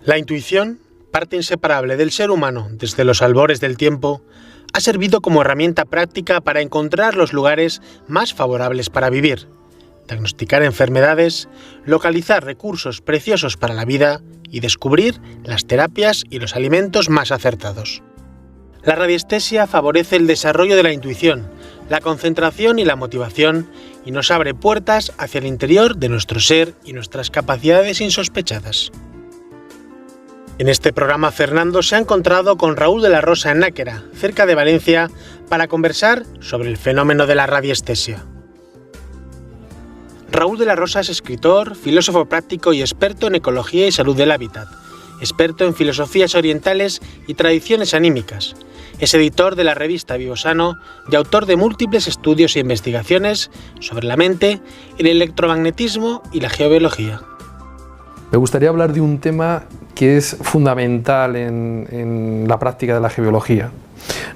La intuición, parte inseparable del ser humano desde los albores del tiempo, ha servido como herramienta práctica para encontrar los lugares más favorables para vivir, diagnosticar enfermedades, localizar recursos preciosos para la vida y descubrir las terapias y los alimentos más acertados. La radiestesia favorece el desarrollo de la intuición, la concentración y la motivación y nos abre puertas hacia el interior de nuestro ser y nuestras capacidades insospechadas. En este programa Fernando se ha encontrado con Raúl de la Rosa en Náquera, cerca de Valencia, para conversar sobre el fenómeno de la radiestesia. Raúl de la Rosa es escritor, filósofo práctico y experto en ecología y salud del hábitat, experto en filosofías orientales y tradiciones anímicas. Es editor de la revista Vivosano y autor de múltiples estudios e investigaciones sobre la mente, el electromagnetismo y la geobiología. Me gustaría hablar de un tema que es fundamental en la práctica de la geobiología.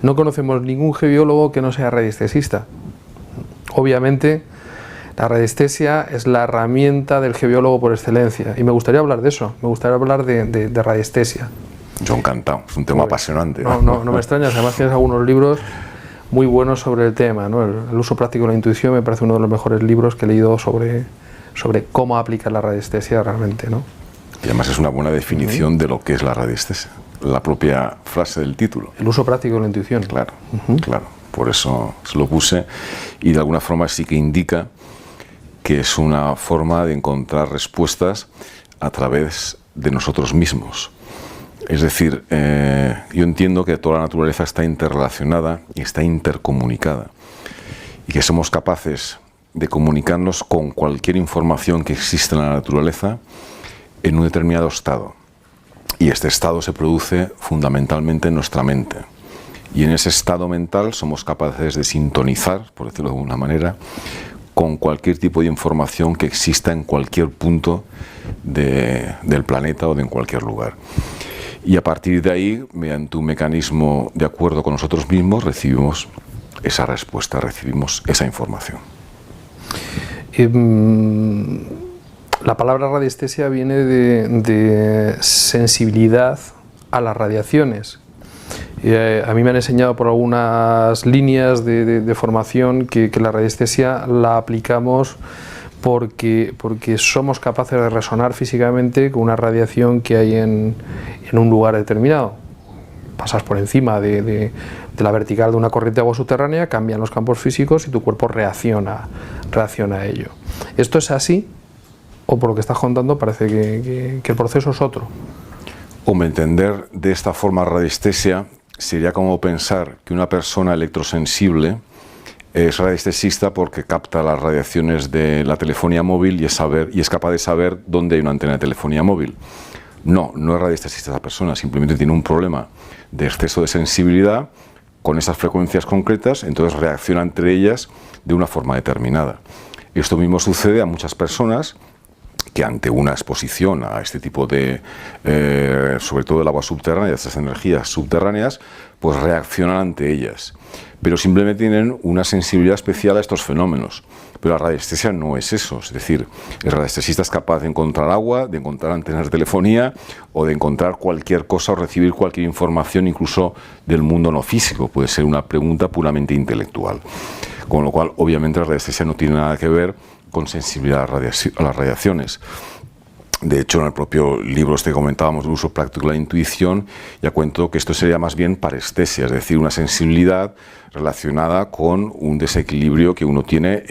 No conocemos ningún geobiólogo que no sea radiestesista. Obviamente, la radiestesia es la herramienta del geobiólogo por excelencia y me gustaría hablar de eso, me gustaría hablar de radiestesia. Yo encantado, es un tema apasionante. No me extrañas, además tienes algunos libros muy buenos sobre el tema, ¿no? El uso práctico de la intuición me parece uno de los mejores libros que he leído sobre cómo aplicar la radiestesia realmente, ¿no? Y además es una buena definición de lo que es la radiestesia, la propia frase del título. El uso práctico de la intuición. Claro, claro, por eso se lo puse y de alguna forma sí que indica que es una forma de encontrar respuestas a través de nosotros mismos. Es decir, yo entiendo que toda la naturaleza está interrelacionada y está intercomunicada y que somos capaces de comunicarnos con cualquier información que existe en la naturaleza en un determinado estado. Y este estado se produce fundamentalmente en nuestra mente. Y en ese estado mental somos capaces de sintonizar, por decirlo de alguna manera, con cualquier tipo de información que exista en cualquier punto del planeta o de en cualquier lugar. Y a partir de ahí, mediante un mecanismo de acuerdo con nosotros mismos, recibimos esa respuesta, recibimos esa información. La palabra radiestesia viene de sensibilidad a las radiaciones. A mí me han enseñado por algunas líneas de formación que la radiestesia la aplicamos porque somos capaces de resonar físicamente con una radiación que hay en un lugar determinado. Pasas por encima de la vertical de una corriente de agua subterránea, cambian los campos físicos y tu cuerpo reacciona a ello. ¿Esto es así? ¿O por lo que estás contando parece que el proceso es otro? Hombre, entender de esta forma radiestesia sería como pensar que una persona electrosensible es radiestesista porque capta las radiaciones de la telefonía móvil y es capaz de saber dónde hay una antena de telefonía móvil. No es radiestesista esa persona, simplemente tiene un problema de exceso de sensibilidad con esas frecuencias concretas, entonces reacciona entre ellas de una forma determinada. Esto mismo sucede a muchas personas que ante una exposición a este tipo de, sobre todo del agua subterránea, estas energías subterráneas, pues reaccionan ante ellas. Pero simplemente tienen una sensibilidad especial a estos fenómenos. Pero la radiestesia no es eso, es decir, el radiestesista es capaz de encontrar agua, de encontrar antenas de telefonía o de encontrar cualquier cosa o recibir cualquier información, incluso del mundo no físico. Puede ser una pregunta puramente intelectual. Con lo cual, obviamente, la radiestesia no tiene nada que ver con sensibilidad a las radiaciones. De hecho, en el propio libro que comentábamos del uso práctico de la intuición, ya cuento que esto sería más bien parestesia, es decir, una sensibilidad relacionada con un desequilibrio que uno tiene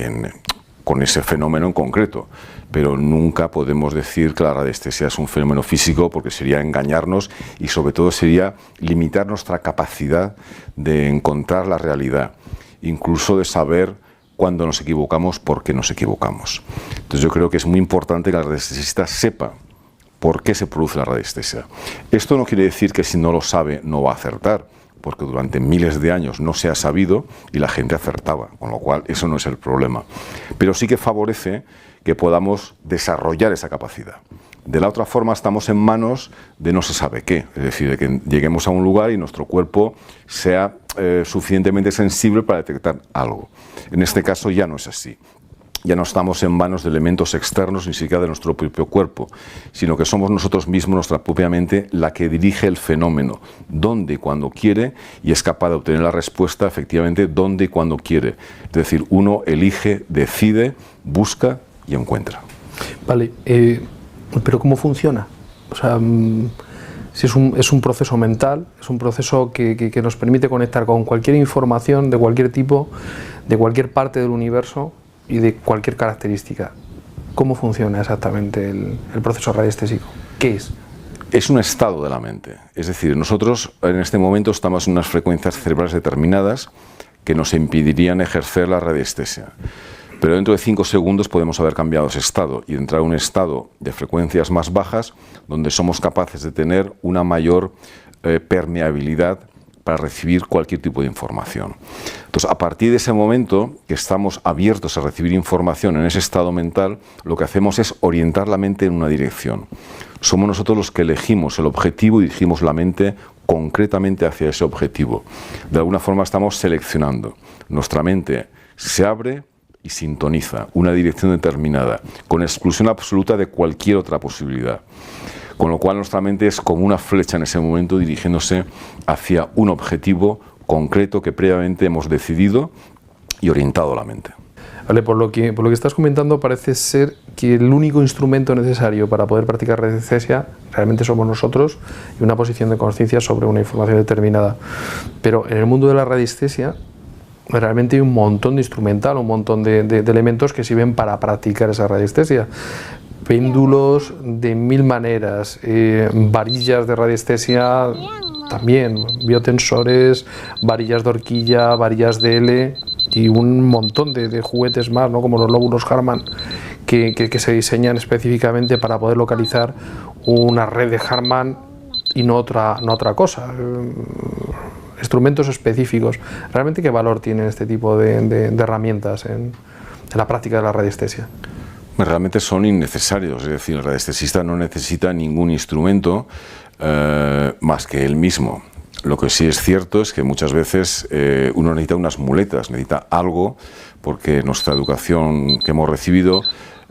con ese fenómeno en concreto. Pero nunca podemos decir que la radiestesia es un fenómeno físico porque sería engañarnos y sobre todo sería limitar nuestra capacidad de encontrar la realidad, incluso de saber cuando nos equivocamos, por qué nos equivocamos. Entonces yo creo que es muy importante que el radiestesista sepa por qué se produce la radiestesia. Esto no quiere decir que si no lo sabe no va a acertar, porque durante miles de años no se ha sabido y la gente acertaba, con lo cual eso no es el problema. Pero sí que favorece que podamos desarrollar esa capacidad. De la otra forma estamos en manos de no se sabe qué, es decir, de que lleguemos a un lugar y nuestro cuerpo sea suficientemente sensible para detectar algo. En este caso ya no es así. ya no estamos en manos de elementos externos ni siquiera de nuestro propio cuerpo, sino que somos nosotros mismos, nuestra propia mente, la que dirige el fenómeno, donde y cuando quiere, y es capaz de obtener la respuesta efectivamente donde y cuando quiere. Es decir, uno elige, decide, busca y encuentra. Vale, pero ¿cómo funciona? O sea, si es un proceso mental, es un proceso que nos permite conectar con cualquier información de cualquier tipo, de cualquier parte del universo y de cualquier característica. ¿Cómo funciona exactamente el proceso radiestésico? ¿Qué es? Es un estado de la mente. Es decir, nosotros en este momento estamos en unas frecuencias cerebrales determinadas que nos impedirían ejercer la radiestesia. Pero dentro de 5 segundos podemos haber cambiado ese estado y entrar a un estado de frecuencias más bajas donde somos capaces de tener una mayor permeabilidad para recibir cualquier tipo de información. Entonces, a partir de ese momento que estamos abiertos a recibir información en ese estado mental, lo que hacemos es orientar la mente en una dirección. Somos nosotros los que elegimos el objetivo y dirigimos la mente concretamente hacia ese objetivo. De alguna forma estamos seleccionando. Nuestra mente se abre y sintoniza una dirección determinada, con exclusión absoluta de cualquier otra posibilidad. Con lo cual nuestra mente es como una flecha en ese momento dirigiéndose hacia un objetivo concreto que previamente hemos decidido y orientado la mente. Vale, por lo que estás comentando parece ser que el único instrumento necesario para poder practicar radiestesia realmente somos nosotros y una posición de conciencia sobre una información determinada. Pero en el mundo de la radiestesia realmente hay un montón de instrumental, un montón de elementos que sirven para practicar esa radiestesia. Péndulos de 1000 maneras, varillas de radiestesia también, biotensores, varillas de horquilla, varillas de L y un montón de juguetes más, ¿no? Como los lóbulos Harman, que se diseñan específicamente para poder localizar una red de Harman y no otra cosa. Instrumentos específicos. ¿Realmente qué valor tienen este tipo de herramientas en la práctica de la radiestesia? Realmente son innecesarios, es decir, el radiestesista no necesita ningún instrumento más que él mismo. Lo que sí es cierto es que muchas veces uno necesita unas muletas, necesita algo, porque nuestra educación que hemos recibido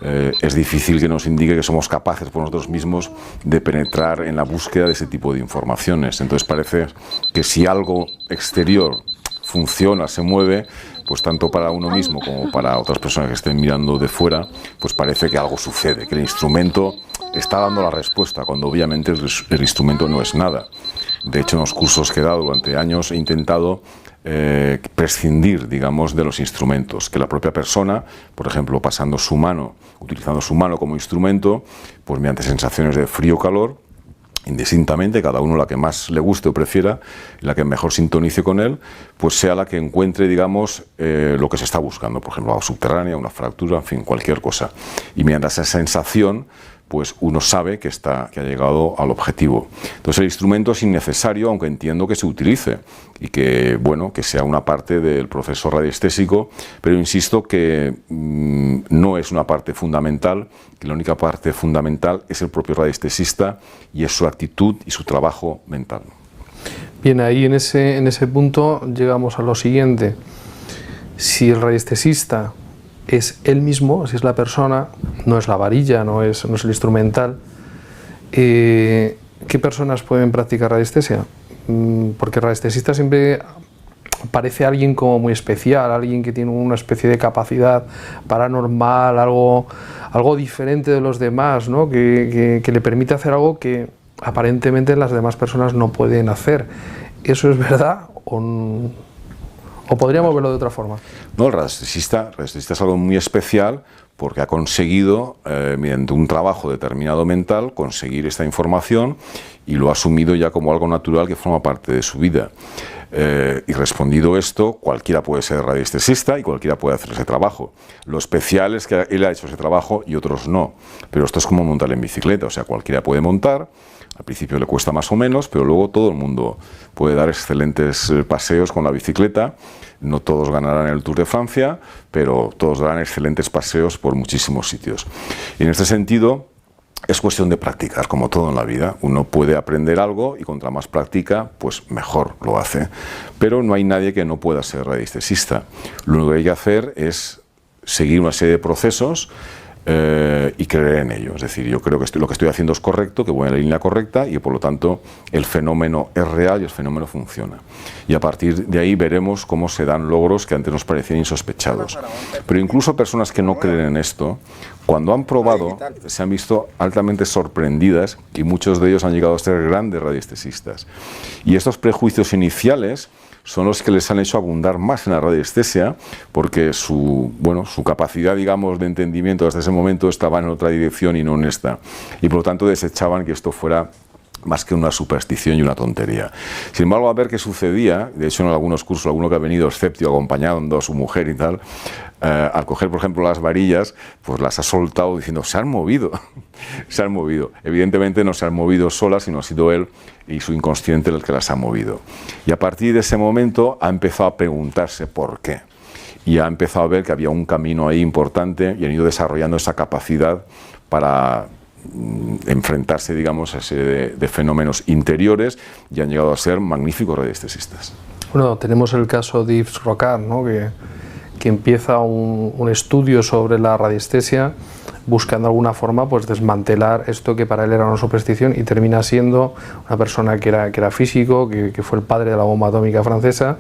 es difícil que nos indique que somos capaces por nosotros mismos de penetrar en la búsqueda de ese tipo de informaciones. Entonces parece que si algo exterior funciona, se mueve, pues tanto para uno mismo como para otras personas que estén mirando de fuera, pues parece que algo sucede, que el instrumento está dando la respuesta, cuando obviamente el instrumento no es nada. De hecho, en los cursos que he dado durante años he intentado prescindir, digamos, de los instrumentos, que la propia persona, por ejemplo, pasando su mano, utilizando su mano como instrumento, pues mediante sensaciones de frío o calor, indistintamente, cada uno la que más le guste o prefiera, la que mejor sintonice con él, pues sea la que encuentre, digamos, lo que se está buscando, por ejemplo, agua subterránea, una fractura, en fin, cualquier cosa. Y mediante esa sensación, pues uno sabe que ha llegado al objetivo. Entonces el instrumento es innecesario, aunque entiendo que se utilice y que, bueno, que sea una parte del proceso radiestésico, pero insisto que no es una parte fundamental, que la única parte fundamental es el propio radiestesista y es su actitud y su trabajo mental. Bien, ahí en ese punto llegamos a lo siguiente. Si el radiestesista es él mismo, si es la persona, no es la varilla, no es el instrumental, ¿qué personas pueden practicar radiestesia? Porque el radiestesista siempre parece alguien como muy especial, alguien que tiene una especie de capacidad paranormal, algo diferente de los demás, ¿no? que le permite hacer algo que aparentemente las demás personas no pueden hacer. ¿Eso es verdad o podríamos verlo de otra forma? No, el radiestesista es algo muy especial porque ha conseguido, mediante un trabajo determinado mental, conseguir esta información y lo ha asumido ya como algo natural que forma parte de su vida. Y respondido esto, cualquiera puede ser radiestesista y cualquiera puede hacer ese trabajo. Lo especial es que él ha hecho ese trabajo y otros no. Pero esto es como montar en bicicleta, o sea, cualquiera puede montar. Al principio le cuesta más o menos, pero luego todo el mundo puede dar excelentes paseos con la bicicleta. No todos ganarán el Tour de Francia, pero todos darán excelentes paseos por muchísimos sitios. Y en este sentido, es cuestión de practicar, como todo en la vida. Uno puede aprender algo y contra más practica, pues mejor lo hace. Pero no hay nadie que no pueda ser radiestesista. Lo único que hay que hacer es seguir una serie de procesos y creer en ello. Es decir, yo creo que lo que estoy haciendo es correcto, que voy en la línea correcta y por lo tanto el fenómeno es real y el fenómeno funciona. Y a partir de ahí veremos cómo se dan logros que antes nos parecían insospechados. Pero incluso personas que no creen en esto, cuando han probado, se han visto altamente sorprendidas y muchos de ellos han llegado a ser grandes radiestesistas. Y estos prejuicios iniciales son los que les han hecho abundar más en la radiestesia, porque su capacidad, digamos, de entendimiento hasta ese momento estaba en otra dirección y no en esta. Y por lo tanto desechaban que esto fuera más que una superstición y una tontería. Sin embargo, a ver qué sucedía, de hecho en algunos cursos, alguno que ha venido escéptico acompañando a su mujer y tal, al coger, por ejemplo, las varillas, pues las ha soltado diciendo, se han movido, se han movido. Evidentemente no se han movido solas, sino ha sido él y su inconsciente el que las ha movido. Y a partir de ese momento ha empezado a preguntarse por qué. Y ha empezado a ver que había un camino ahí importante y han ido desarrollando esa capacidad para enfrentarse, digamos, a serie de fenómenos interiores y han llegado a ser magníficos radiestesistas. Bueno, tenemos el caso de Yves Rocard, ¿no? que empieza un estudio sobre la radiestesia buscando de alguna forma pues desmantelar esto que para él era una superstición y termina siendo una persona que era físico, que fue el padre de la bomba atómica francesa,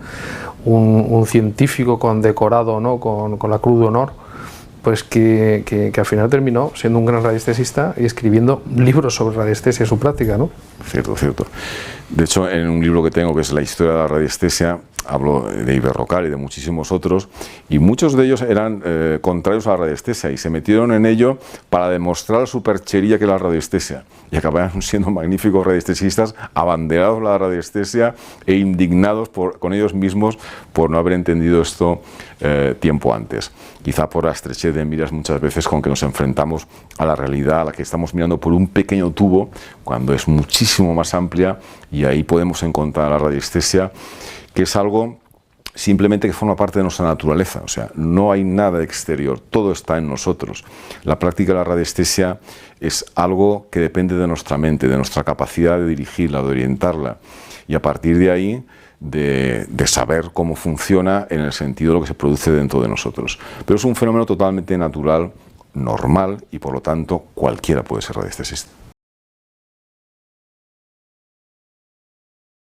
un científico condecorado, ¿no? con la Cruz de Honor, pues que al final terminó siendo un gran radiestesista y escribiendo libros sobre radiestesia y su práctica, ¿no? Cierto, cierto. De hecho, en un libro que tengo, que es La historia de la radiestesia, hablo de Yves Rocard y de muchísimos otros, y muchos de ellos eran contrarios a la radiestesia y se metieron en ello para demostrar la superchería que es la radiestesia y acabaron siendo magníficos radiestesistas, abanderados de la radiestesia e indignados con ellos mismos por no haber entendido esto tiempo antes. Quizá por la estrechez de miras muchas veces con que nos enfrentamos a la realidad, a la que estamos mirando por un pequeño tubo, cuando es muchísimo más amplia, y ahí podemos encontrar la radiestesia, que es algo simplemente que forma parte de nuestra naturaleza. O sea, no hay nada exterior, todo está en nosotros. La práctica de la radiestesia es algo que depende de nuestra mente, de nuestra capacidad de dirigirla, de orientarla, y a partir de ahí de saber cómo funciona en el sentido de lo que se produce dentro de nosotros. Pero es un fenómeno totalmente natural, normal, y por lo tanto cualquiera puede ser radiestesista.